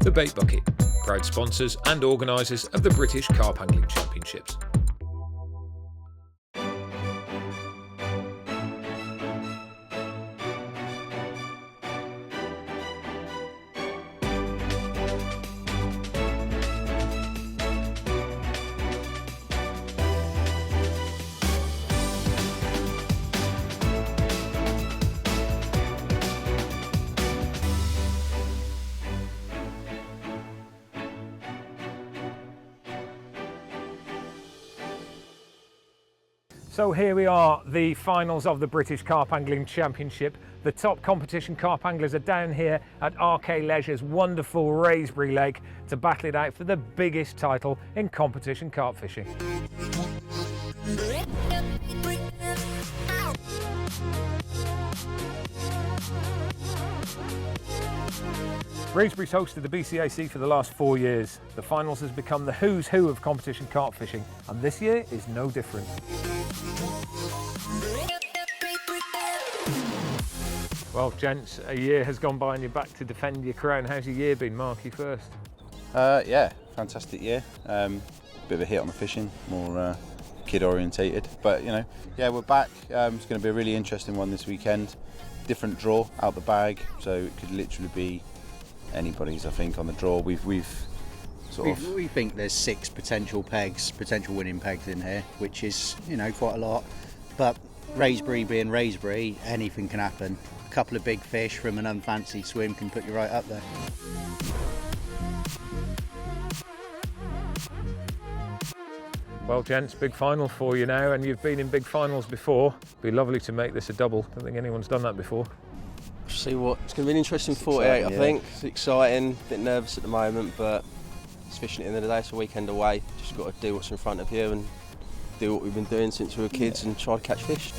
The Bait Bucket, proud sponsors and organisers of the British Carp Angling Championships. So here we are, the finals of the British Carp Angling Championship. The top competition carp anglers are down here at RK Leisure's wonderful Wraysbury Lake to battle it out for the biggest title in competition carp fishing. Wraysbury's hosted the BCAC for the last 4 years. The finals has become the who's who of competition carp fishing, and this year is no different. Well, gents, a year has gone by and you're back to defend your crown. How's your year been, Mark? You first. Yeah, fantastic year. Bit of a hit on the fishing, more kid orientated, but you know, yeah, we're back. It's going to be a really interesting one this weekend. Different draw out the bag, so it could literally be anybody's. I think on the draw, we think there's 6 potential winning pegs in here, which is, you know, quite a lot. But Wraysbury being Wraysbury, anything can happen. A couple of big fish from an unfancied swim can put you right up there. Well, gents, big final for you now, and you've been in big finals before. Be lovely to make this a double. Don't think anyone's done that before. See what, it's going to be an interesting 48, I think. It's exciting, a bit nervous at the moment, but it's fishing at the end of the day. It's a weekend away. Just got to do what's in front of you and do what we've been doing since we were kids and try to catch fish.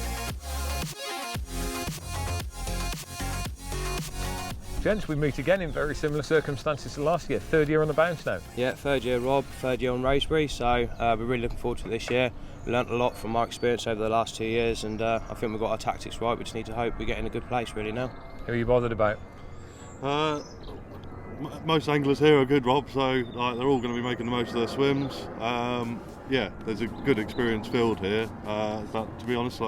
Gents, we meet again in very similar circumstances to last year. 3rd year on the bounce now. Yeah, 3rd year Rob, 3rd year on Wraysbury, so we're really looking forward to this year. We learnt a lot from our experience over the last 2 years, and I think we've got our tactics right. We just need to hope we get in a good place really now. Who are you bothered about? Most anglers here are good, Rob, so they're all going to be making the most of their swims. Yeah, there's a good experienced field here, but to be honest,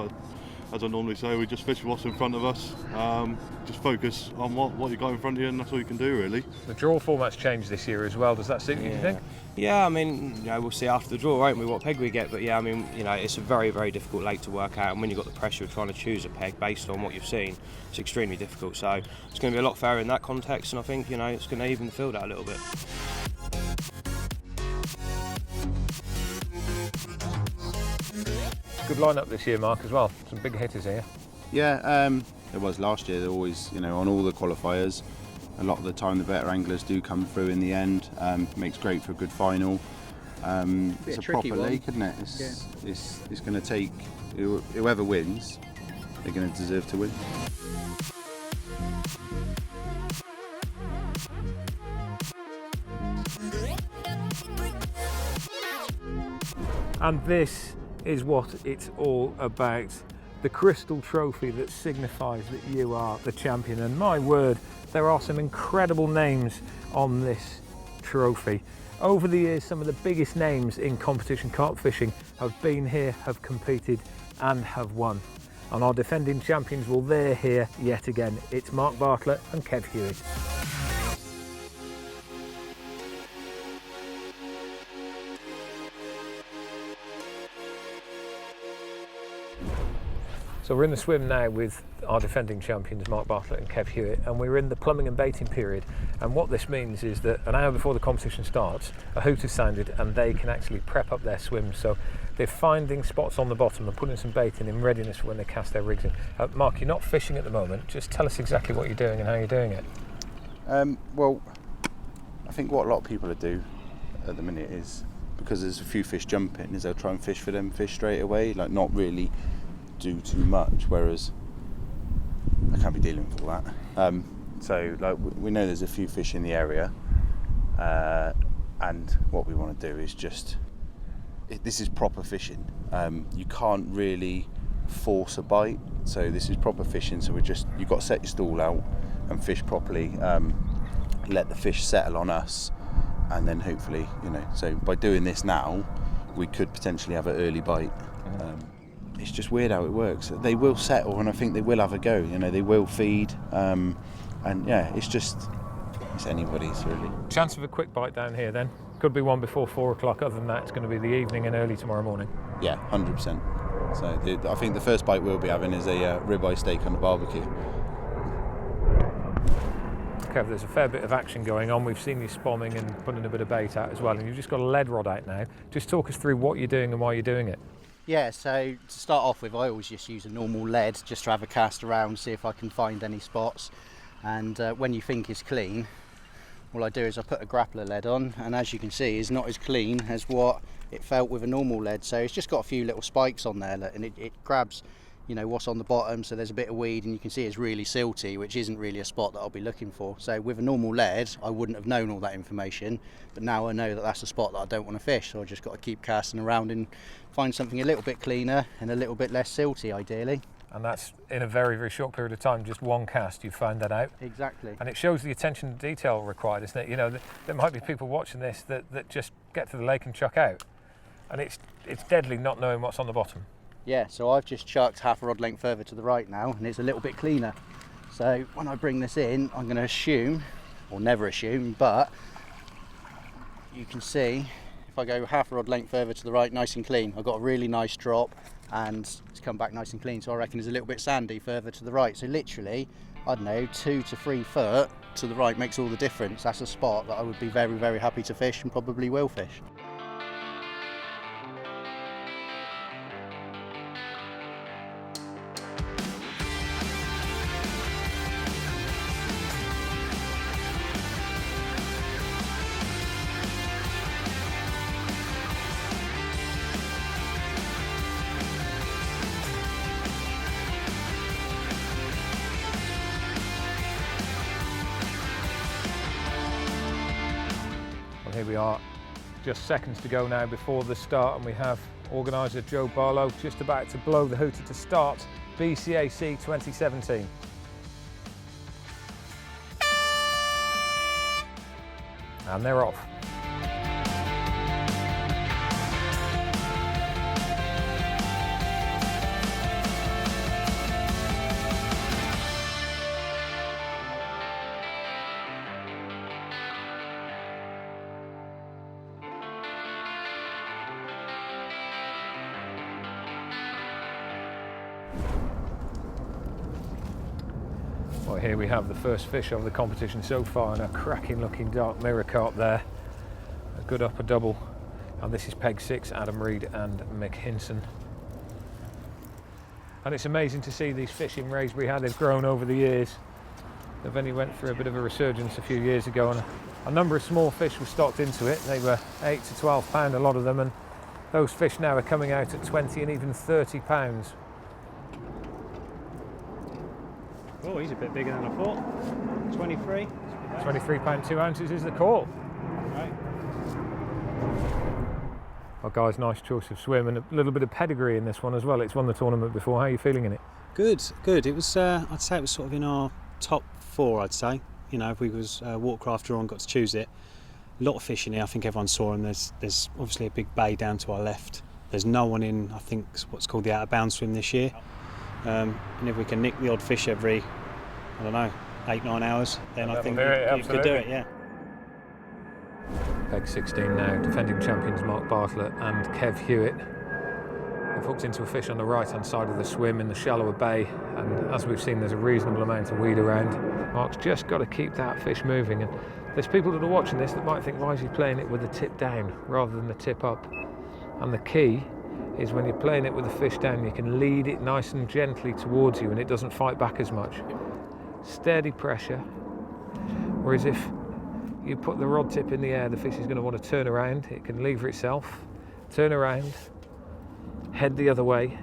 as I normally say, we just fish what's in front of us, just focus on what you got in front of you, and that's all you can do really. The draw format's changed this year as well. Does that suit you, do you think? Yeah, I mean, you know, we'll see after the draw, won't we, what peg we get, but yeah, I mean, you know, it's a very, very difficult lake to work out, and when you've got the pressure of trying to choose a peg based on what you've seen, it's extremely difficult, so it's going to be a lot fairer in that context, and I think, you know, it's going to even the field out a little bit. Good lineup this year, Mark, as well. Some big hitters here. Yeah, it was last year. They're always, you know, on all the qualifiers. A lot of the time, the better anglers do come through in the end. Makes great for a good final. It's a proper lake, isn't it? It's going to take whoever wins. They're going to deserve to win. And this is what it's all about. The crystal trophy that signifies that you are the champion. And my word, there are some incredible names on this trophy. Over the years, some of the biggest names in competition carp fishing have been here, have competed and have won. And our defending champions, well, they're here yet again. It's Mark Bartlett and Kev Hughes. So we're in the swim now with our defending champions, Mark Bartlett and Kev Hewitt, and we're in the plumbing and baiting period. And what this means is that an hour before the competition starts, a hoot is sounded and they can actually prep up their swims. So they're finding spots on the bottom and putting some bait in readiness for when they cast their rigs in. Mark, you're not fishing at the moment. Just tell us exactly what you're doing and how you're doing it. Well, I think what a lot of people do at the minute is, because there's a few fish jumping, is they'll try and fish for them fish straight away, like not really do too much, whereas I can't be dealing with all that. So like we know there's a few fish in the area, and what we want to do is just, this is proper fishing. You can't really force a bite, so this is proper fishing. So you've got to set your stall out and fish properly. let the fish settle on us, and then hopefully, so by doing this now, we could potentially have an early bite. It's just weird how it works. They will settle, and I think they will have a go. They will feed, and yeah, it's anybody's really. Chance of a quick bite down here then? Could be one before 4 o'clock. Other than that, it's going to be the evening and early tomorrow morning. Yeah, 100%. So I think the first bite we'll be having is a ribeye steak on the barbecue. Kev, there's a fair bit of action going on. We've seen you spomming and putting a bit of bait out as well, and you've just got a lead rod out now. Just talk us through what you're doing and why you're doing it. Yeah, so to start off with, I always just use a normal lead just to have a cast around, see if I can find any spots. And when you think it's clean, all I do is I put a grappler lead on, and as you can see, it's not as clean as what it felt with a normal lead. So it's just got a few little spikes on there, and it grabs, what's on the bottom. So there's a bit of weed, and you can see it's really silty, which isn't really a spot that I'll be looking for. So with a normal lead, I wouldn't have known all that information, but now I know that that's a spot that I don't want to fish. So I just got to keep casting around and find something a little bit cleaner and a little bit less silty, ideally. And that's in a very, very short period of time, just one cast, you found that out. Exactly. And it shows the attention to detail required, isn't it? There might be people watching this that just get to the lake and chuck out. And it's deadly not knowing what's on the bottom. Yeah, so I've just chucked half a rod length further to the right now, and it's a little bit cleaner. So when I bring this in, I'm going to assume, or never assume, but you can see if I go half a rod length further to the right, nice and clean. I've got a really nice drop, and it's come back nice and clean. So I reckon it's a little bit sandy further to the right. So literally, I don't know, 2 to 3 foot to the right makes all the difference. That's a spot that I would be very, very happy to fish, and probably will fish. Here we are, just seconds to go now before the start, and we have organiser Joe Barlow just about to blow the hooter to start BCAC 2017. And they're off. Well, here we have the first fish of the competition so far, and a cracking looking dark mirror carp there. A good upper double. And this is peg 6, Adam Reed and Mick Hinson. And it's amazing to see these fish in Wraysbury, how they've grown over the years. They've only went through a bit of a resurgence a few years ago, and a number of small fish were stocked into it. They were 8 to 12 pound, a lot of them, and those fish now are coming out at 20 and even 30 pounds. Oh, he's a bit bigger than I thought. 23. £23 2 ounces is the call. Right. Well, guys, nice choice of swim, and a little bit of pedigree in this one as well. It's won the tournament before. How are you feeling in it? Good. It was, I'd say it was sort of in our top 4, I'd say. If we was watercraft draw and got to choose it. A lot of fish in here, I think everyone saw them. There's obviously a big bay down to our left. There's no one in, I think, what's called the out of bounds swim this year. And if we can nick the odd fish every, 8-9 hours, then I think we could do it, yeah. Peg 16 now, defending champions Mark Bartlett and Kev Hewitt. They've hooked into a fish on the right-hand side of the swim in the shallower bay, and as we've seen, there's a reasonable amount of weed around. Mark's just got to keep that fish moving, and there's people that are watching this that might think, why is he playing it with the tip down rather than the tip up? And the key is when you're playing it with the fish down, you can lead it nice and gently towards you and it doesn't fight back as much. Steady pressure. Whereas if you put the rod tip in the air, the fish is going to want to turn around. It can lever itself, turn around, head the other way.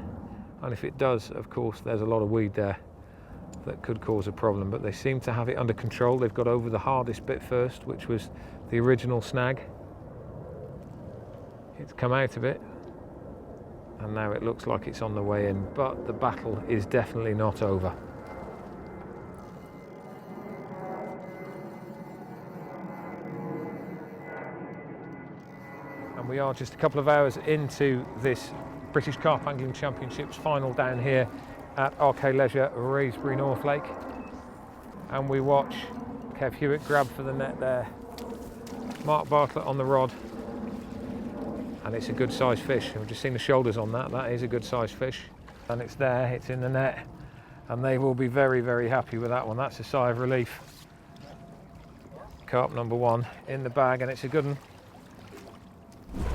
And if it does, of course, there's a lot of weed there that could cause a problem. But they seem to have it under control. They've got over the hardest bit first, which was the original snag. It's come out of it. And now it looks like it's on the way in, but the battle is definitely not over. And we are just a couple of hours into this British Carp Angling Championships final down here at RK Leisure, Wraysbury, Northlake. And we watch Kev Hewitt grab for the net there, Mark Bartlett on the rod, and it's a good sized fish. We've just seen the shoulders on that. That is a good sized fish, and it's there, it's in the net, and they will be very, very happy with that one. That's a sigh of relief. Carp number one in the bag, and it's a good one.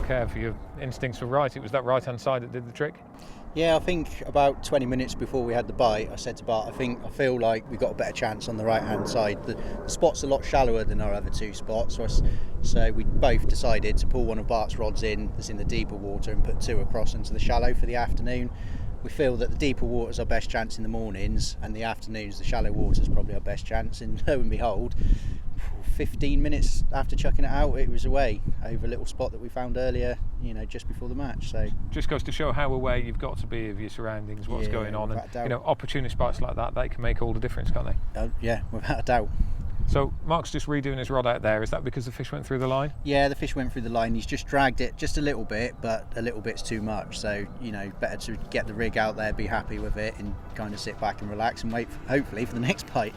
Kev, your instincts were right. It was that right hand side that did the trick. Yeah, I think about 20 minutes before we had the bite, I said to Bart, I feel like we got a better chance on the right hand side. The spot's a lot shallower than our other two spots, so we both decided to pull one of Bart's rods in that's in the deeper water and put two across into the shallow for the afternoon. We feel that the deeper water's our best chance in the mornings, and the afternoons the shallow water's probably our best chance, and lo and behold, 15 minutes after chucking it out, it was away over a little spot that we found earlier, just before the match. So just goes to show how aware you've got to be of your surroundings, what's going on, and opportunist bites like that, they can make all the difference, can't they? Yeah, without a doubt. So Mark's just redoing his rod out there. Is that because the fish went through the line? Yeah, the fish went through the line. He's just dragged it just a little bit, but a little bit's too much. So, better to get the rig out there, be happy with it, and kind of sit back and relax and wait, hopefully, for the next bite.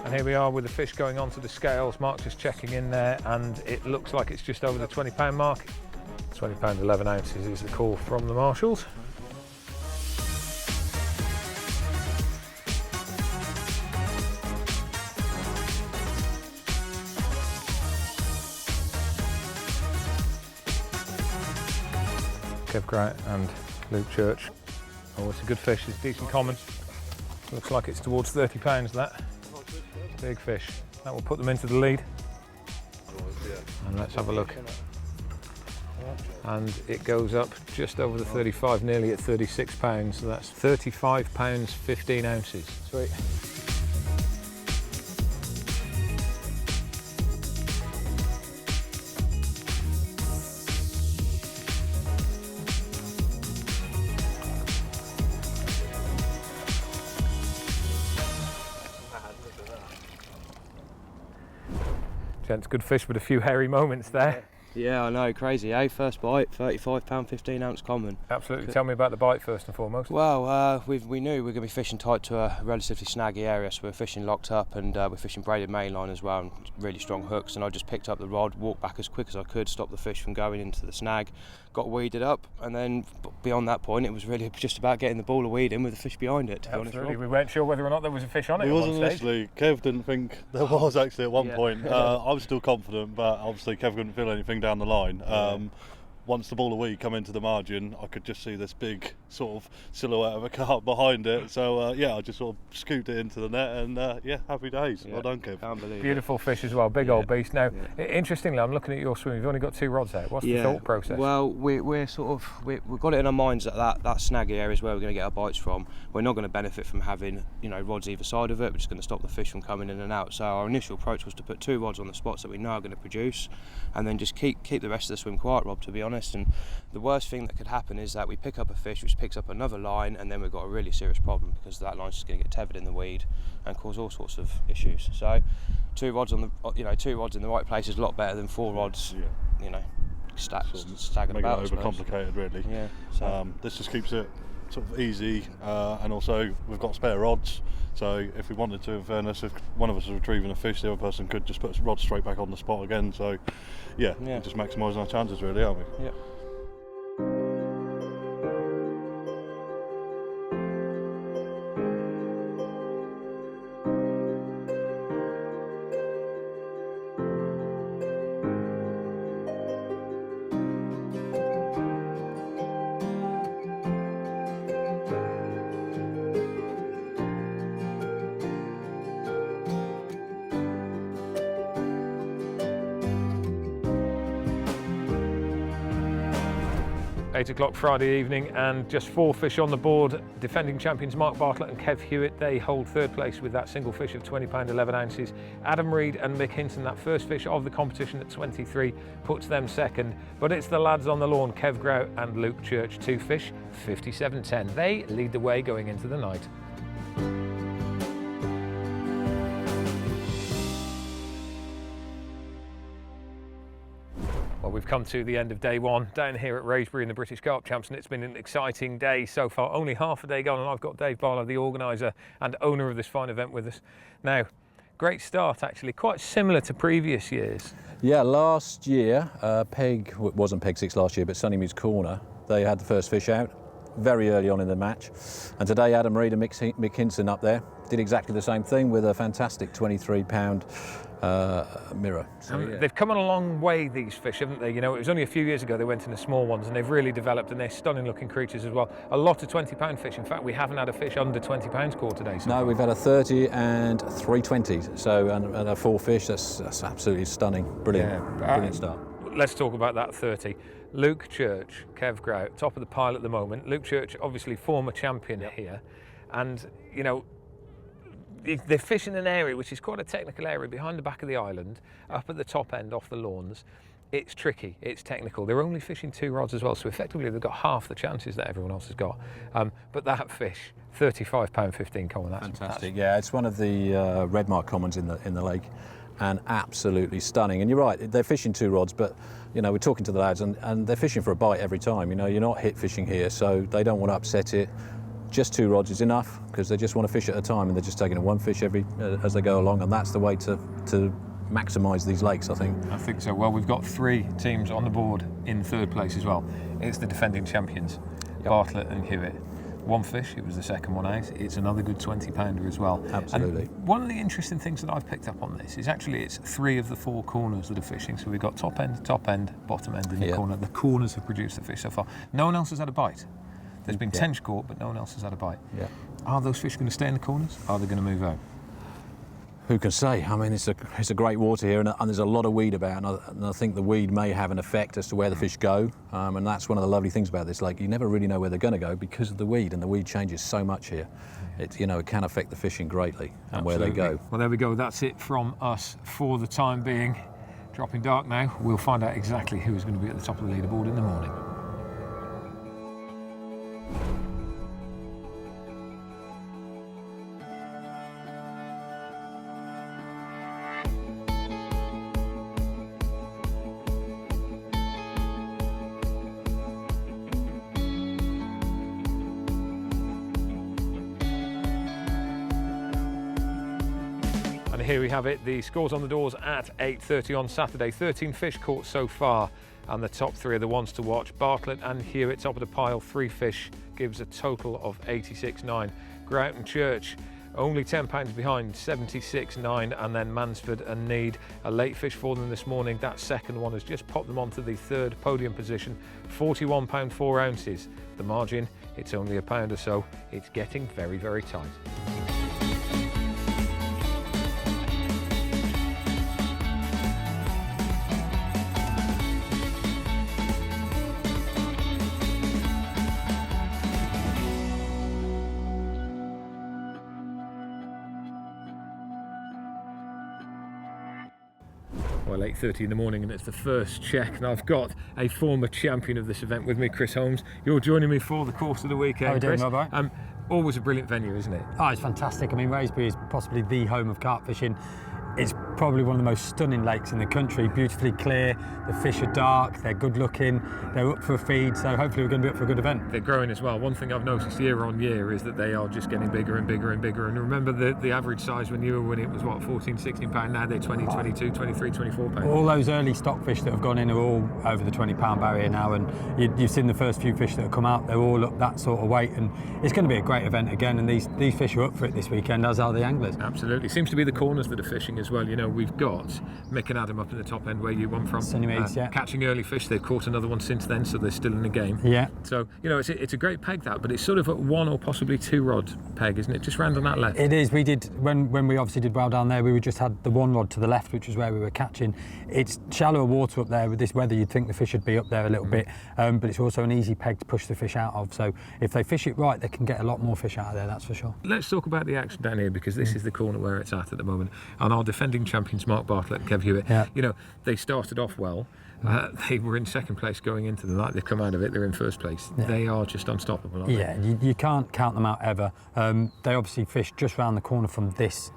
And here we are with the fish going onto the scales. Mark's just checking in there, and it looks like it's just over the 20 pound mark. 20 pound 11 ounces is the call from the marshals. Kev Grant and Luke Church. Oh, it's a good fish, it's decent common. Looks like it's towards 30 pounds, that. Big fish. That will put them into the lead. And let's have a look. And it goes up just over the 35, nearly at 36 pounds. So that's 35 pounds 15 ounces. Sweet. Gents, good fish with a few hairy moments there. Yeah, I know, crazy, eh? First bite, 35 pound 15 ounce common. Absolutely. Tell me about the bite first and foremost. Well, we knew we were going to be fishing tight to a relatively snaggy area, so we were fishing locked up, and we're fishing braided mainline as well, and really strong hooks. And I just picked up the rod, walked back as quick as I could, stop the fish from going into the snag, got weeded up, and then beyond that point, it was really just about getting the ball of weed in with the fish behind it. To be honest, we weren't sure whether or not there was a fish on it. It wasn't initially. Kev didn't think there was actually at one point. I was still confident, but obviously Kev couldn't feel anything down the line. Once the ball of weed come into the margin, I could just see this big sort of silhouette of a carp behind it. So I just sort of scooped it into the net, and happy days. Well done, Kev. Can't believe Beautiful fish as well, big old beast. Now, interestingly, I'm looking at your swim. You've only got two rods out. What's the thought process? Well, we've got it in our minds that snaggy area is where we're going to get our bites from. We're not going to benefit from having rods either side of it. We're just going to stop the fish from coming in and out. So our initial approach was to put two rods on the spots that we know are going to produce, and then just keep the rest of the swim quiet, Rob, to be honest. And the worst thing that could happen is that we pick up a fish which picks up another line, and then we've got a really serious problem, because that line's just going to get tethered in the weed and cause all sorts of issues. So two rods in the right place is a lot better than four rods staggered about. Make it overcomplicated, really. Yeah. So this just keeps it sort of easy, and also we've got spare rods, so if we wanted to, in fairness, if one of us was retrieving a fish, the other person could just put a rod straight back on the spot again. So we're just maximising our chances, really, aren't we? Yeah. .00 Friday evening, and just four fish on the board. Defending champions Mark Bartlett and Kev Hewitt, they hold third place with that single fish of 20 pound 11 ounces. Adam Reed and Mick Hinton, that first fish of the competition at 23, puts them second. But it's the lads on the lawn, Kev Grout and Luke Church, two fish, 57.10. They lead the way going into the night. come to the end of day one down here at Wraysbury in the British Carp Champs, and it's been an exciting day so far. Only half a day gone, and I've got Dave Barlow, the organiser and owner of this fine event, with us. Now, great start actually, quite similar to previous years. Yeah, last year, Peg, wasn't Peg 6 last year, but Sunnymead's Corner, they had the first fish out very early on in the match. And today Adam Reid and Mick Hinson up there did exactly the same thing with a fantastic 23-pound mirror. So, yeah. They've come on a long way, these fish, haven't they? You know, it was only a few years ago they went in the small ones, and they've really developed, and they're stunning looking creatures as well. A lot of 20-pound fish. In fact, we haven't had a fish under 20 pounds caught today. So far. We've had a 30 and 3 20s, so and a 4 fish. That's absolutely stunning. Brilliant, brilliant start. Let's talk about that 30. Luke Church, Kev Grout, top of the pile at the moment. Luke Church, obviously former champion here, and you know, they're fishing an area which is quite a technical area behind the back of the island, up at the top end off the lawns. It's tricky, it's technical. They're only fishing 2 rods as well, so effectively they've got half the chances that everyone else has got. But that fish, £35, 15 common, that's fantastic. Yeah, it's one of the red mark commons in the lake, and absolutely stunning. And you're right, they're fishing 2 rods, but you know, we're talking to the lads, and they're fishing for a bite every time. You know, you're not hit fishing here, so they don't want to upset it. Just 2 rods is enough, because they just want to fish at a time, and they're just taking 1 fish every as they go along, and that's the way to maximise these lakes, I think. I think so. Well, we've got 3 teams on the board in 3rd place as well. It's the defending champions, Bartlett and Hewitt. 1 fish, it was the second one out. It's another good 20-pounder as well. Absolutely. And one of the interesting things that I've picked up on this is actually it's 3 of the 4 corners that are fishing. So we've got top end, bottom end, and the corner. The corners have produced the fish so far. No one else has had a bite. There's been tench caught, but no one else has had a bite. Yeah. Are those fish going to stay in the corners? Are they going to move out? Who can say? I mean, it's a great water here, and there's a lot of weed about, and I think the weed may have an effect as to where the fish go, and that's one of the lovely things about this lake. You never really know where they're going to go because of the weed, and the weed changes so much here. It can affect the fishing greatly and where they go. Well, there we go. That's it from us for the time being. Dropping dark now. We'll find out exactly who is going to be at the top of the leaderboard in the morning. Here we have it, the scores on the doors at 8:30 on Saturday. 13 fish caught so far, and the top 3 are the ones to watch. Bartlett and Hewitt top of the pile, 3 fish gives a total of 86.9. Grout and Church only £10 behind, 76.9, and then Mansford and Need, a late fish for them this morning. That second one has just popped them onto the 3rd podium position, £41 4 ounces. The margin, it's only a pound or so. It's getting very, very tight. Well, 8:30 in the morning, and it's the first check, and I've got a former champion of this event with me, Chris Holmes. You're joining me for the course of the weekend. How are you doing, Chris? Rob? Always a brilliant venue, isn't it? Oh, it's fantastic. I mean, Wraysbury is possibly the home of carp fishing. It's probably one of the most stunning lakes in the country, beautifully clear, the fish are dark, they're good looking, they're up for a feed, so hopefully we're going to be up for a good event. They're growing as well. One thing I've noticed year on year is that they are just getting bigger and bigger and bigger, and remember the average size when you were winning, it was what, 14, 16 pound, now they're 20, 22, 23, 24 pound. All those early stock fish that have gone in are all over the 20 pound barrier now, and you've seen the first few fish that have come out, they're all up that sort of weight, and it's going to be a great event again, and these fish are up for it this weekend, as are the anglers. Absolutely. Seems to be the corners that are fishing as well. You know, we've got Mick and Adam up in the top end where you won from. Sunnymeads, yeah. Catching early fish, they've caught another one since then, so they're still in the game. Yeah. So, you know, it's a great peg that, but it's sort of at 1 or possibly 2 rod peg, isn't it? Just round on that left. It is. We did, when we obviously did well down there, we just had the 1 rod to the left, which was where we were catching. It's shallower water up there. With this weather, you'd think the fish would be up there a little bit, but it's also an easy peg to push the fish out of. So if they fish it right, they can get a lot more fish out of there, that's for sure. Let's talk about the action down here, because this is the corner where it's at the moment. And our defending champions, Mark Bartlett and Kev Hewitt, you know, they started off well. They were in second place going into the night. They've come out of it, they're in first place. Yeah. They are just unstoppable, aren't they? Yeah, you can't count them out ever. They obviously fish just round the corner from this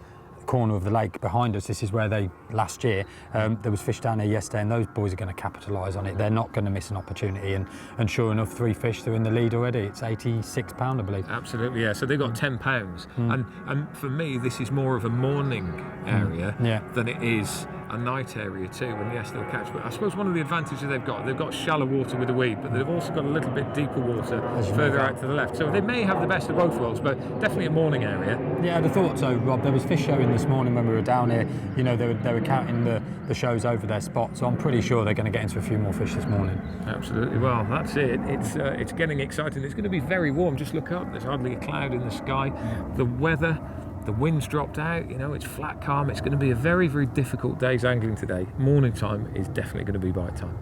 corner of the lake behind us. This is where last year, there was fish down here yesterday, and those boys are going to capitalise on it. They're not going to miss an opportunity, and sure enough, 3 fish, they're in the lead already. It's £86, I believe. Absolutely, yeah. So they've got £10, and for me, this is more of a morning area than it is a night area too. And yes, they'll catch. But I suppose one of the advantages they've got shallow water with the weed, but they've also got a little bit deeper water further out to the left. So they may have the best of both worlds, but definitely a morning area. Yeah, I'd have thought so, Rob. There was fish showing this morning when we were down here. You know, they were counting the shows over their spot, so I'm pretty sure they're going to get into a few more fish this morning. Absolutely. Well, that's it. It's getting exciting. It's going to be very warm. Just look up. There's hardly a cloud in the sky. The weather, the wind's dropped out. You know, it's flat, calm. It's going to be a very, very difficult day's angling today. Morning time is definitely going to be bite time.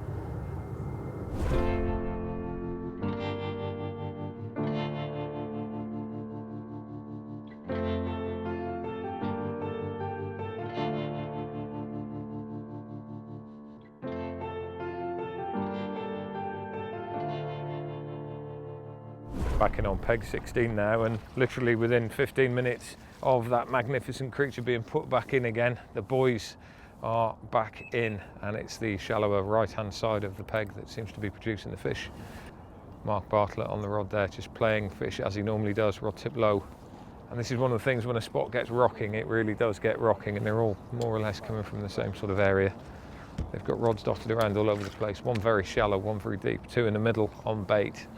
Back in on peg 16 now, and literally within 15 minutes of that magnificent creature being put back in again, the boys are back in, and it's the shallower right hand side of the peg that seems to be producing the fish. Mark Bartlett on the rod there, just playing fish as he normally does, rod tip low. And this is one of the things, when a spot gets rocking, it really does get rocking, and they're all more or less coming from the same sort of area. They've got rods dotted around all over the place, one very shallow, one very deep, two in the middle on bait.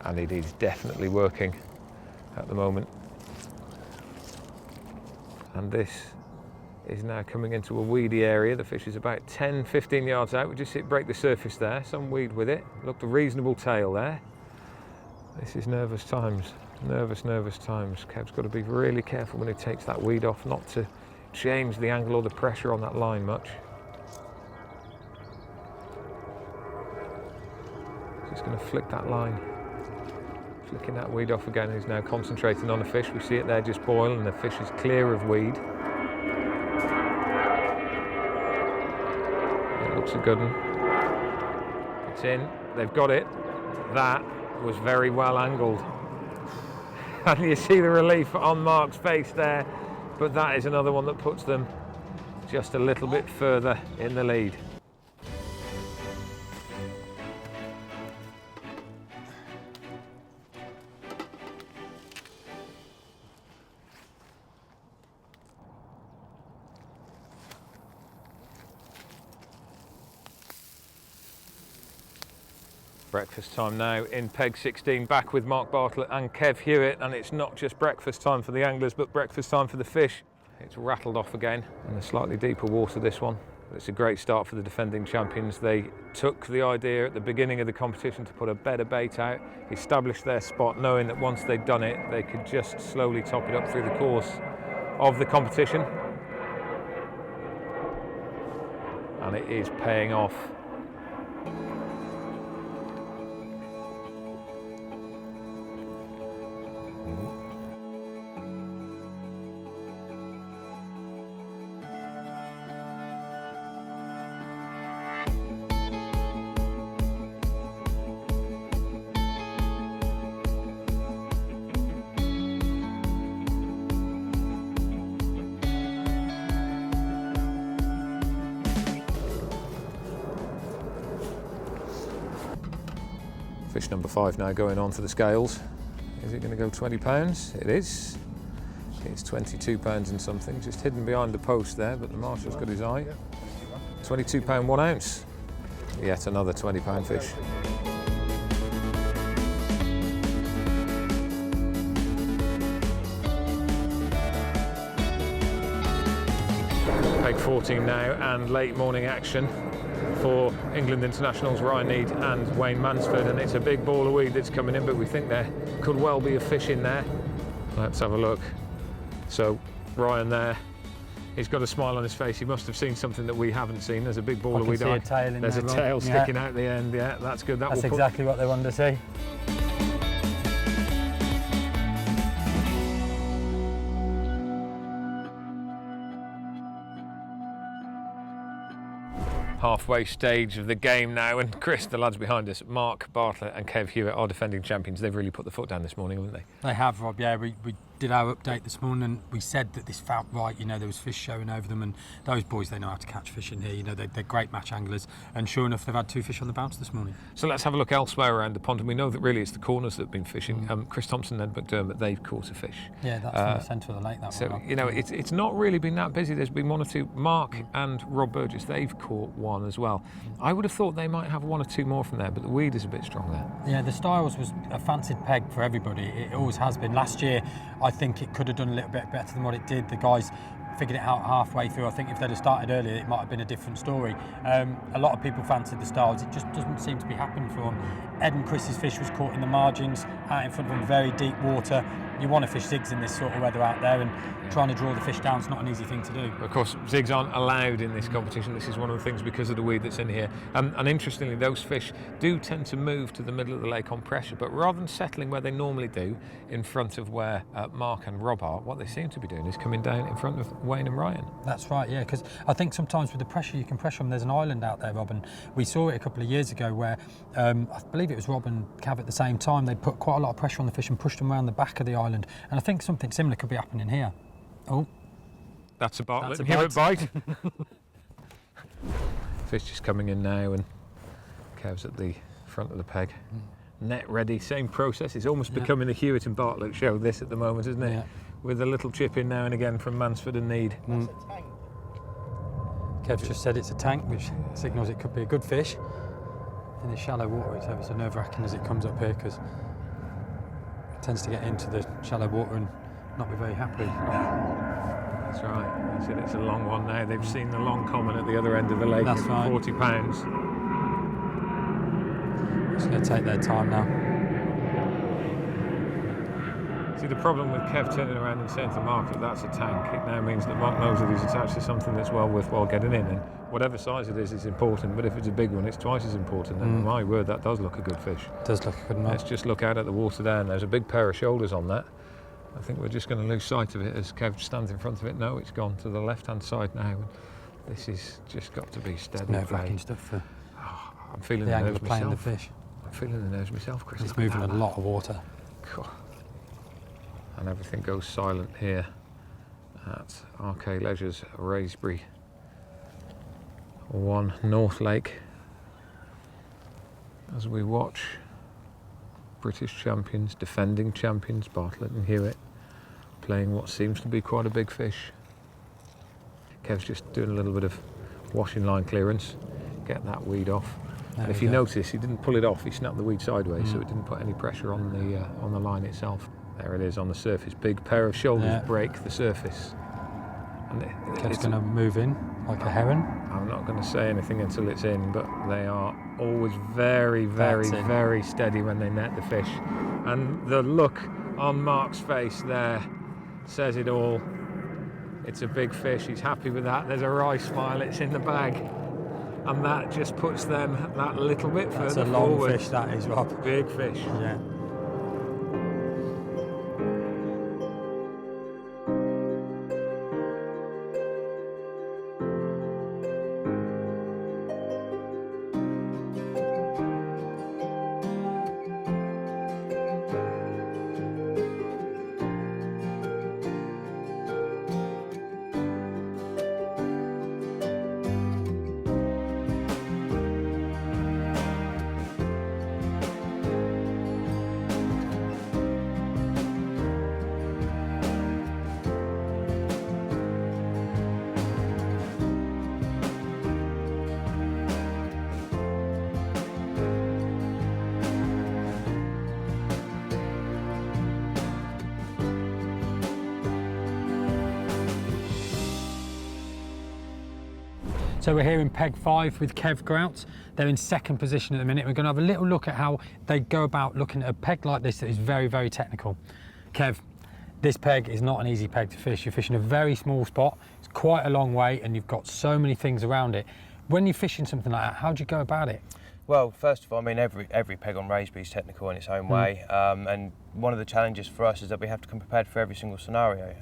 And it is definitely working at the moment. And this is now coming into a weedy area. The fish is about 10-15 yards out. We just see it break the surface there, some weed with it. Looked a reasonable tail there. This is nervous times, nervous times. Kev's got to be really careful when he takes that weed off, not to change the angle or the pressure on that line much. Just going to flick that line. Flicking that weed off again. He's now concentrating on the fish. We see it there just boil, and the fish is clear of weed. It looks a good one. It's in. They've got it. That was very well angled. And you see the relief on Mark's face there, but that is another one that puts them just a little bit further in the lead. Breakfast time now in peg 16, back with Mark Bartlett and Kev Hewitt, and it's not just breakfast time for the anglers but breakfast time for the fish. It's rattled off again in a slightly deeper water, this one. It's a great start for the defending champions. They took the idea at the beginning of the competition to put a better bait out, establish their spot, knowing that once they'd done it they could just slowly top it up through the course of the competition, and it is paying off. Fish number 5 now going on to the scales. Is it going to go 20 pounds? It is. It's 22 pounds and something, just hidden behind the post there, but the marshal's got his eye. 22 pound 1 ounce. Yet another 20 pound fish. Peg 14 now, and late morning action for England internationals Ryan Need and Wayne Mansford, and it's a big ball of weed that's coming in, but we think there could well be a fish in there. Let's have a look. So Ryan there, he's got a smile on his face. He must have seen something that we haven't seen. There's a big ball of weed. There's a tail sticking out the end. Yeah, that's good. That's exactly what they wanted to see. Halfway stage of the game now, and Chris, the lads behind us, Mark Bartlett and Kev Hewitt, are defending champions. They've really put the foot down this morning, haven't they? They have, Rob. Yeah, we did our update this morning, and we said that this felt right. You know, there was fish showing over them, and those boys, they know how to catch fish in here. You know, they're great match anglers, and sure enough, they've had 2 fish on the bounce this morning. So let's have a look elsewhere around the pond, and we know that really it's the corners that have been fishing. Chris Thompson and Ed McDermott, they've caught a fish. Yeah, that's from the centre of the lake. That So, one. you know, it's not really been that busy. There's been 1 or 2. Mark and Rob Burgess, they've caught 1 as well. I would have thought they might have 1 or 2 more from there, but the weed is a bit strong there. Yeah, the Styles was a fancied peg for everybody. It always has been. Last year, I think it could have done a little bit better than what it did. The guys figured it out halfway through. I think if they'd have started earlier, it might have been a different story. A lot of people fancied the Styles. It just doesn't seem to be happening for them. Ed and Chris's fish was caught in the margins, out in front of them, very deep water. You want to fish zigs in this sort of weather out there, and trying to draw the fish down is not an easy thing to do. Of course, zigs aren't allowed in this competition. This is one of the things because of the weed that's in here. And interestingly, those fish do tend to move to the middle of the lake on pressure, but rather than settling where they normally do, in front of where Mark and Rob are, what they seem to be doing is coming down in front of Wayne and Ryan. That's right, yeah, because I think sometimes with the pressure, you can pressure them. There's an island out there, Rob, and we saw it a couple of years ago where I believe it was Rob and Cav at the same time. They put quite a lot of pressure on the fish and pushed them around the back of the island, and I think something similar could be happening here. Oh, that's a bartlet. That's a Give it a bite. Fish just coming in now, and Kev's at the front of the peg. Net ready, same process. It's almost becoming a Hewitt and Bartlett show, this at the moment, isn't it? Yeah. With a little chip in now and again from Mansford and Need. Kev just said it's a tank, which signals it could be a good fish. In the shallow water, it's ever so nerve-wracking as it comes up here, because it tends to get into the shallow water and not be very happy. That's right. He said it's a long one now. They've seen the long common at the other end of the lake. That's right. 40 pounds. It's going to take their time now. See, the problem with Kev turning around and saying to Mark that that's a tank, it now means that Mark knows that he's attached to something that's well worthwhile getting in, and whatever size it is important, but if it's a big one, it's twice as important, and my word, that does look a good fish. It does look a good one. Let's just look out at the water there, and there's a big pair of shoulders on that. I think we're just going to lose sight of it as Kev stands in front of it. No, it's gone to the left-hand side now, and this is just got to be steady. Nerve-wracking stuff for I'm feeling the the nerves angler playing myself. the fish. I'm feeling the nerves myself, Chris. It's moving a lot of water. Cool. And everything goes silent here at RK Leisure's Wraysbury 1 North Lake as we watch British champions, defending champions Bartlett and Hewitt playing what seems to be quite a big fish. Kev's just doing a little bit of washing line clearance, get that weed off. And if you notice, he didn't pull it off, he snapped the weed sideways, so it didn't put any pressure on the line itself. There it is on the surface. Big pair of shoulders break the surface. And Kev's going to move in like a heron. I'm not going to say anything until it's in, but they are always very, very, very steady when they net the fish. And the look on Mark's face there says it all. It's a big fish. He's happy with that. There's a wry smile. It's in the bag. And that just puts them that little bit further forward. That's a long fish, that is, Rob. Big fish. Yeah. So we're here in peg 5 with Kev Grout. They're in second position at the minute. We're going to have a little look at how they go about looking at a peg like this that is very, very technical. Kev, this peg is not an easy peg to fish. You're fishing a very small spot. It's quite a long way and you've got so many things around it. When you're fishing something like that, how do you go about it? Well, first of all, I mean, every peg on Wraysbury is technical in its own way, and one of the challenges for us is that we have to come prepared for every single scenario.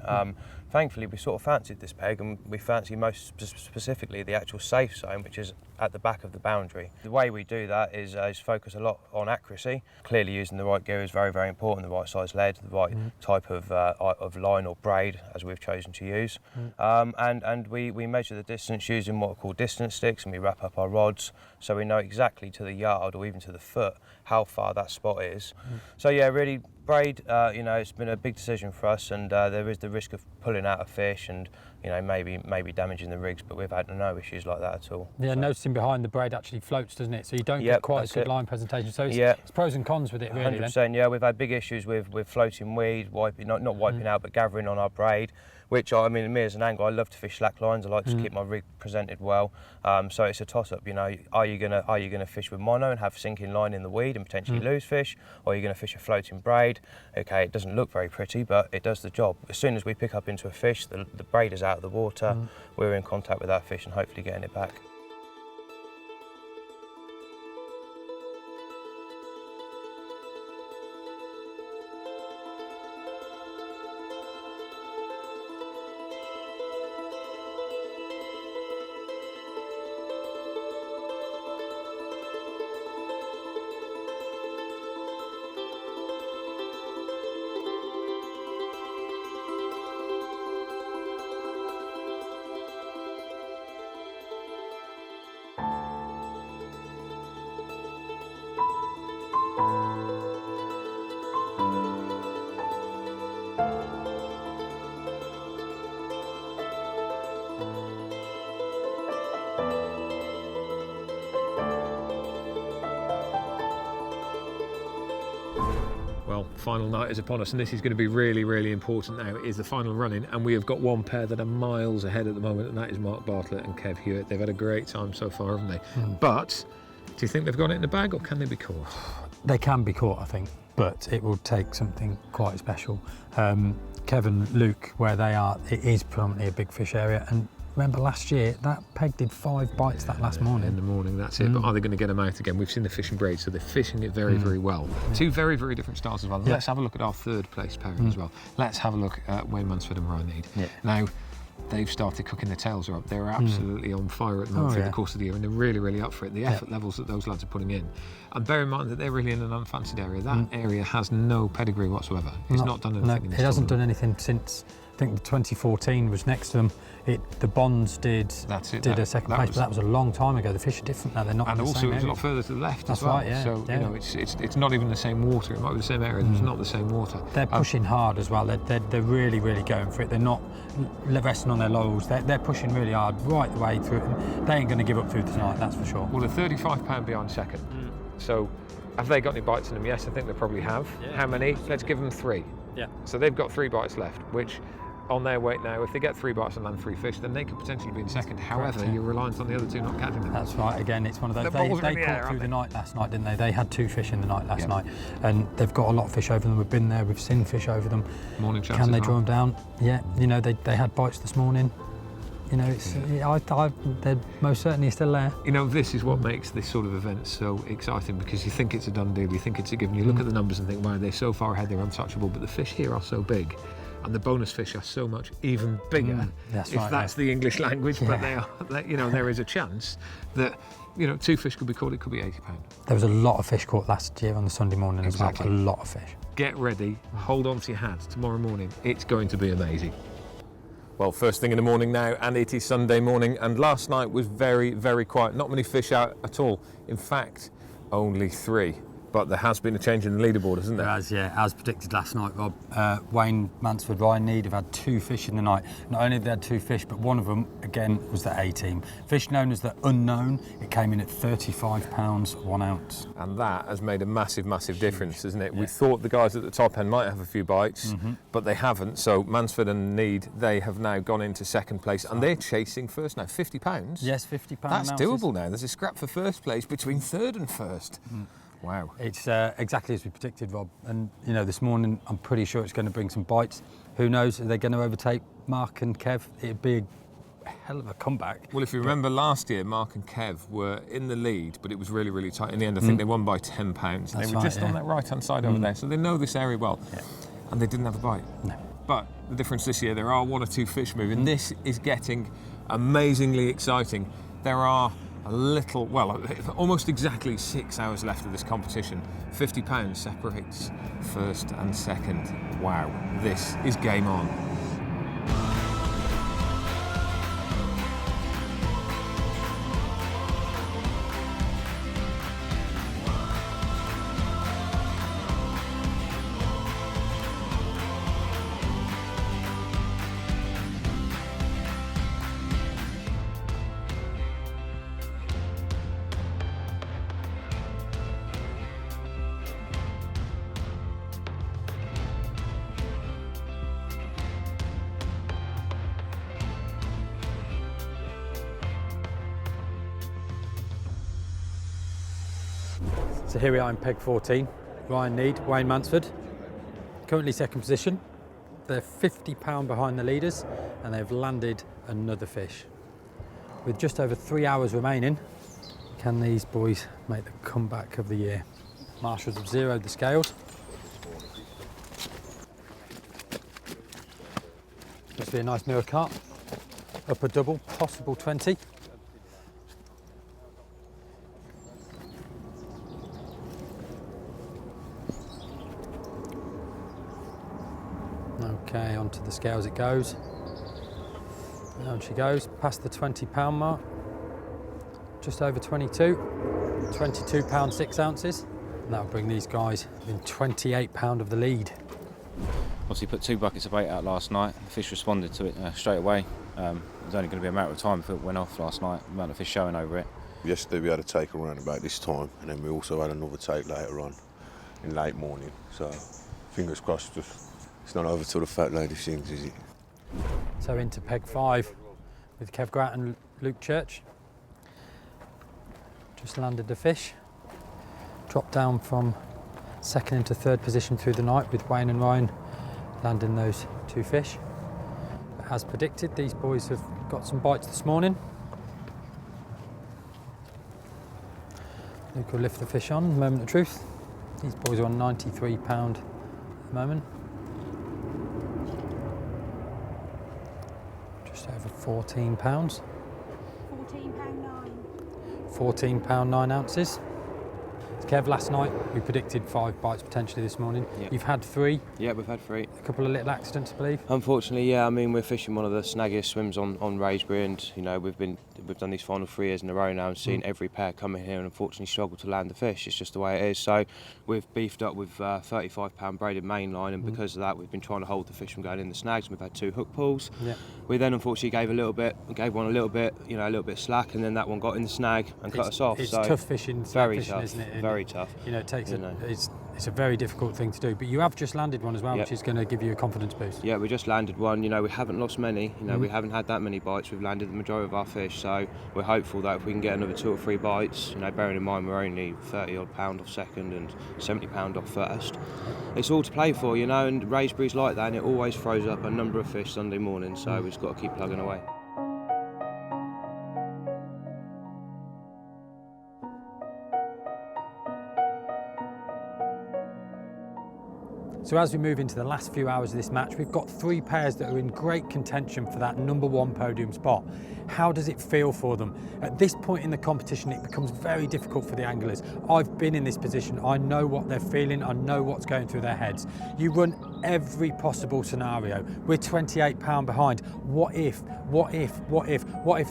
Thankfully, we sort of fancied this peg, and we fancy most specifically the actual safe zone, which is at the back of the boundary. The way we do that is focus a lot on accuracy. Clearly, using the right gear is very, very important. The right size lead, the right type of line or braid, as we've chosen to use, and we measure the distance using what are called distance sticks, and we wrap up our rods so we know exactly to the yard or even to the foot how far that spot is. So yeah, really braid, it's been a big decision for us, and there is the risk of pulling out a fish and maybe damaging the rigs, but we've had no issues like that at all. Yeah, so. Noticing behind the braid actually floats, doesn't it? So you don't get quite a good line presentation. So it's pros and cons with it, really. 100%. Then. Yeah, we've had big issues with floating weed, not wiping out, but gathering on our braid. Which me as an angler, I love to fish slack lines. I like to keep my rig presented well. So it's a toss-up. Are you gonna fish with mono and have sinking line in the weed and potentially lose fish, or are you gonna fish a floating braid? Okay, it doesn't look very pretty, but it does the job. As soon as we pick up into a fish, the braid is out of the water. We're in contact with that fish and hopefully getting it back. Well, final night is upon us, and this is going to be really, really important now. It is the final run-in, and we have got one pair that are miles ahead at the moment, and that is Mark Bartlett and Kev Hewitt. They've had a great time so far, haven't they? But do you think they've got it in the bag, or can they be caught? They can be caught, I think, but it will take something quite special. Kev and Luke, where they are, it is predominantly a big fish area, and remember last year that peg did 5 bites that last morning. In the morning, that's it. But are they going to get them out again? We've seen the fishing braid, so they're fishing it very, very well. Two very, very different styles as well. Let's have a look at our third place pairing as well. Let's have a look at Wayne Mansford and Ryan Need. Now, they've started cooking their tails are up. They're absolutely on fire at the moment through the course of the year, and they're really, really up for it. The effort levels that those lads are putting in. And bear in mind that they're really in an unfancied area. That area has no pedigree whatsoever. It's not done anything in this it hasn't tournament. done anything since, I think, the 2014 was next to them. The Bonds did a second place, but that was a long time ago. The fish are different now. They're not. And in the also, same it was a area. lot further to the left That's as well. right, yeah. So yeah. you know, it's not even the same water. It might be the same area. It's not the same water. They're pushing hard as well. They're really, really going for it. They're not resting on their laurels. They're pushing really hard right the way through it. They ain't going to give up through tonight. That's for sure. Well, they're 35 pound behind second. So, have they got any bites in them? Yes, I think they probably have. Yeah. How many? Let's give them 3. Yeah. So they've got 3 bites left, which on their weight now, if they get 3 bites and land 3 fish, then they could potentially be in second. However, you're reliant on the other 2 not catching them. That's right. Again, it's one of those. The They balls are in the caught air, through aren't the they? night last night, didn't they? They had 2 fish in the night last night, and they've got a lot of fish over them. We've been there. We've seen fish over them. Morning chance. Can they draw them down? Yeah. You know, they had bites this morning. You know, they're most certainly still there. You know, this is what makes this sort of event so exciting, because you think it's a done deal, you think it's a given. You look at the numbers and think, wow, they're so far ahead, they're untouchable. But the fish here are so big, and the bonus fish are so much even bigger. That's if right, that's the English language, but they are. You know, there is a chance that 2 fish could be caught. It could be £80. There was a lot of fish caught last year on the Sunday morning as well. A lot of fish. Get ready, hold on to your hats. Tomorrow morning, it's going to be amazing. Well, first thing in the morning now, and it is Sunday morning, and last night was very, very quiet. Not many fish out at all. In fact, only 3. But there has been a change in the leaderboard, hasn't there? There has, yeah. As predicted last night, Rob. Wayne Mansford, Ryan Need have had 2 fish in the night. Not only have they had 2 fish, but one of them, again, was the A-team. Fish known as the Unknown. It came in at £35, 1 ounce. And that has made a massive, massive difference, hasn't it? Yeah. We thought the guys at the top end might have a few bites, but they haven't. So Mansford and Need, they have now gone into second place, and they're chasing first now. £50? Yes, £50. That's doable now. There's a scrap for first place between third and first. Wow. It's exactly as we predicted, Rob. And, this morning, I'm pretty sure it's going to bring some bites. Who knows? Are they going to overtake Mark and Kev? It'd be hell of a comeback. Well, if you remember last year, Mark and Kev were in the lead, but it was really, really tight. In the end, I think they won by 10 pounds. That's They were right, just on that right-hand side over there, so they know this area well. Yeah. And they didn't have a bite. No. But the difference this year, there are 1 or 2 fish moving. This is getting amazingly exciting. There are almost exactly 6 hours left of this competition. £50 separates first and second. Wow, this is game on. So here we are in peg 14. Ryan Need, Wayne Mansford, currently second position. They're £50 behind the leaders and they've landed another fish. With just over 3 hours remaining, can these boys make the comeback of the year? Marshals have zeroed the scales. Must be a nice mirror carp. Up a double, possible 20. Okay, onto the scales it goes. Down she goes, past the £20 mark. Just over 22. £22 6 ounces. And that'll bring these guys within £28 of the lead. Obviously put 2 buckets of bait out last night. The fish responded to it straight away. It was only going to be a matter of time before it went off last night. The amount of fish showing over it. Yesterday we had a take around about this time, and then we also had another take later on in late morning. So fingers crossed, it's not over till the fat lady sings, is it? So into peg 5 with Kev Grant and Luke Church. Just landed the fish. Dropped down from second into third position through the night with Wayne and Ryan landing those 2 fish. But as predicted, these boys have got some bites this morning. Luke will lift the fish on, moment of truth. These boys are on £93 at the moment. Just over £14. £14 9 ounces. Kev, last night we predicted 5 bites potentially this morning. Yep. You've had 3. Yeah, we've had 3. A couple of little accidents, I believe. Unfortunately, yeah. I mean, we're fishing one of the snaggiest swims on Wraysbury, and you know we've done these final 3 years in a row now, and seen every pair come in here and unfortunately struggle to land the fish. It's just the way it is. So we've beefed up with £35 braided main line, and because of that, we've been trying to hold the fish from going in the snags. We've had 2 hook pulls. Yeah. We then unfortunately gave one a little bit slack, and then that one got in the snag and cut us off. It's so tough fishing, very fishing, tough, isn't it? And very tough. You know, it's a very difficult thing to do. But you have just landed one as well, Yep. which is going to give you a confidence boost. Yeah, we just landed one. You know, we haven't lost many. You know, we haven't had that many bites. We've landed the majority of our fish. So we're hopeful that if we can get another 2 or 3 bites, you know, bearing in mind we're only £30 off second and £70 off first. It's all to play for, you know, and Wraysbury's like that, and it always throws up a number of fish Sunday morning. So we've just got to keep plugging away. So as we move into the last few hours of this match, we've got 3 pairs that are in great contention for that #1 podium spot. How does it feel for them? At this point in the competition, it becomes very difficult for the anglers. I've been in this position. I know what they're feeling. I know what's going through their heads. You run every possible scenario. We're £28 behind. What if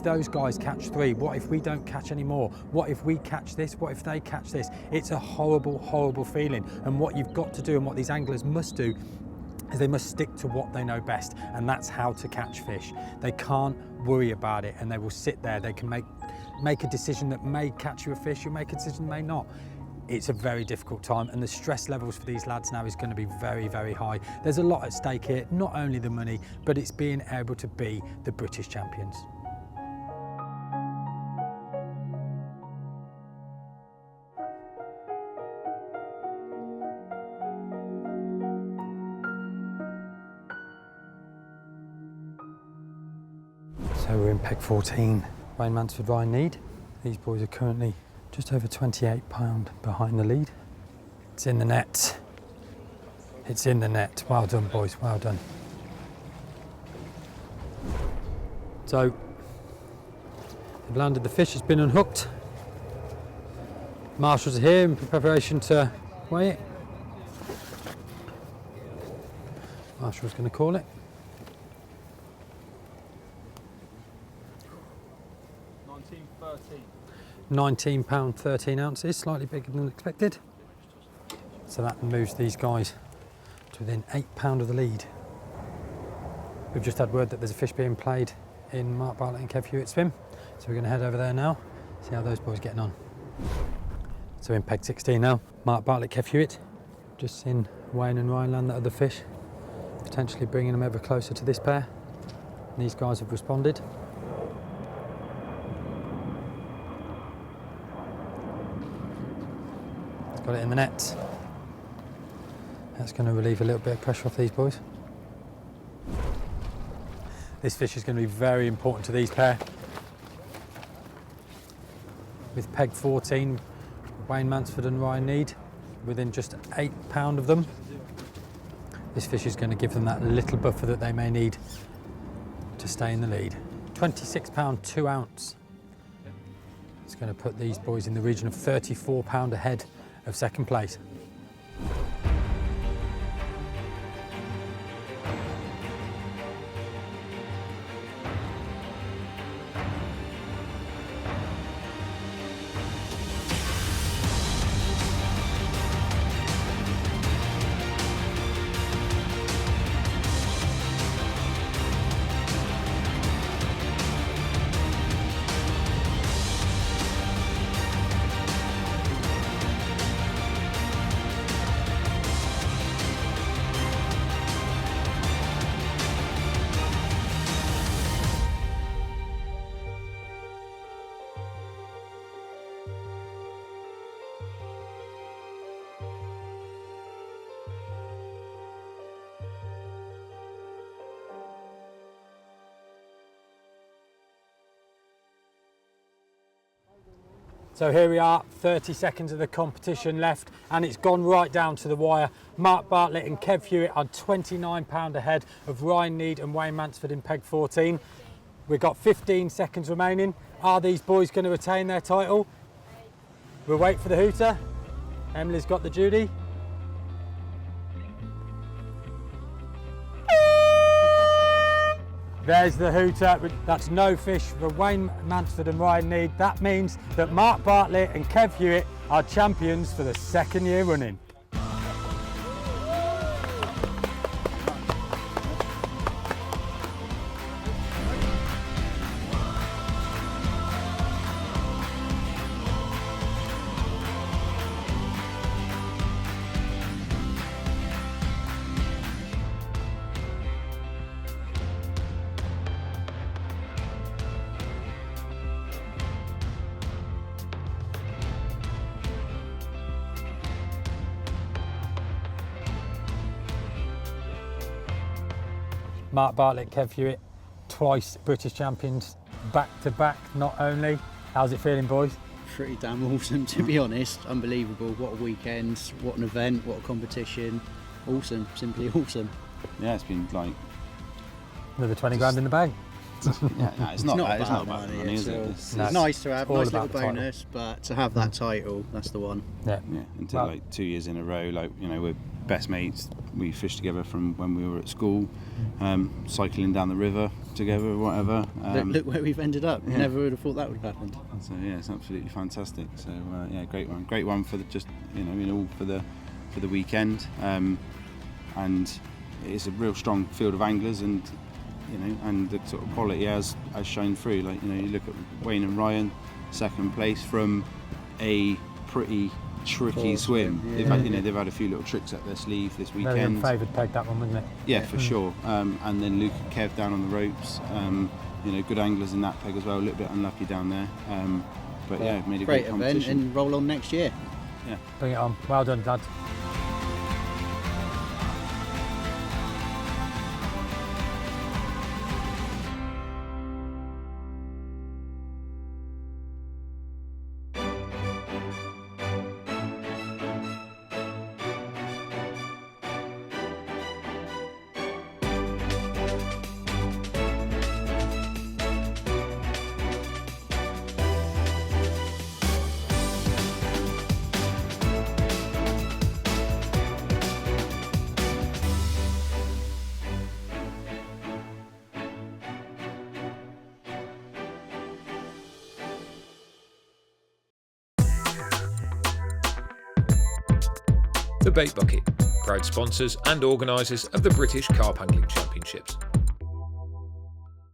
those guys catch 3? What if we don't catch any more? What if we catch this? What if they catch this? It's a horrible, horrible feeling. And what you've got to do, and what these anglers must do, is they must stick to what they know best, and that's how to catch fish. They can't worry about it, and they will sit there. They can make a decision that may catch you a fish, you make a decision that may not. It's a very difficult time, and the stress levels for these lads now is going to be very, very high. There's a lot at stake here, not only the money, but it's being able to be the British champions. So we're in peg 14. Wayne Mansford, Ryan Need. These boys are currently just over 28 pound behind the lead. It's in the net. It's in the net. Well done, boys, well done. So, they've landed the fish, it's been unhooked. Marshals are here in preparation to weigh it. Marshal's going to call it. £19, 13 ounces, slightly bigger than expected. So that moves these guys to within £8 of the lead. We've just had word that there's a fish being played in Mark Bartlett and Kev Hewitt's swim. So we're going to head over there now, see how those boys are getting on. So in peg 16 now, Mark Bartlett, Kev Hewitt. Just seen Wayne and Ryan land that other fish, potentially bringing them ever closer to this pair. And these guys have responded. Got it in the net. That's going to relieve a little bit of pressure off these boys. This fish is going to be very important to these pair. With peg 14, Wayne Mansford and Ryan Need within just £8 of them. This fish is going to give them that little buffer that they may need to stay in the lead. £26, 2 ounce. It's going to put these boys in the region of £34 ahead of second place. So here we are, 30 seconds of the competition left, and it's gone right down to the wire. Mark Bartlett and Kev Hewitt are £29 ahead of Ryan Need and Wayne Mansford in peg 14. We've got 15 seconds remaining. Are these boys going to retain their title? We'll wait for the hooter. Emily's got the duty. There's the hooter. That's no fish for Wayne Mansford and Ryan Need. That means that Mark Bartlett and Kev Hewitt are champions for the second year running. Mark Bartlett, Kev Hewitt, twice British champions, back to back, not only. How's it feeling, boys? Pretty damn awesome, to be honest. Unbelievable. What a weekend, what an event, what a competition. Awesome, simply awesome. Yeah, it's been like... Another 20 grand in the bag. Yeah, no, it's not about money, is it? It's nice to have, nice little bonus, title. but to have that title, that's the one. Yeah. Until like 2 years in a row, like, you know, we're best mates. We fished together from when we were at school, cycling down the river together or whatever. Look where we've ended up. Yeah. Never would have thought that would have happened. So yeah, it's absolutely fantastic. So yeah, great one for the for the weekend. And it's a real strong field of anglers, and and the sort of quality has shown through. Like, you look at Wayne and Ryan, second place from a pretty tricky swim. Yeah. They've had a few little tricks up their sleeve this weekend. Very favoured peg, that one, wasn't it? Yeah, for sure. And then Luke and Kev down on the ropes. Good anglers in that peg as well. A little bit unlucky down there. But yeah, made a great competition. Event and roll on next year. Yeah. Bring it on. Well done, lads. The Bait Bucket, proud sponsors and organisers of the British Carp Angling Championships.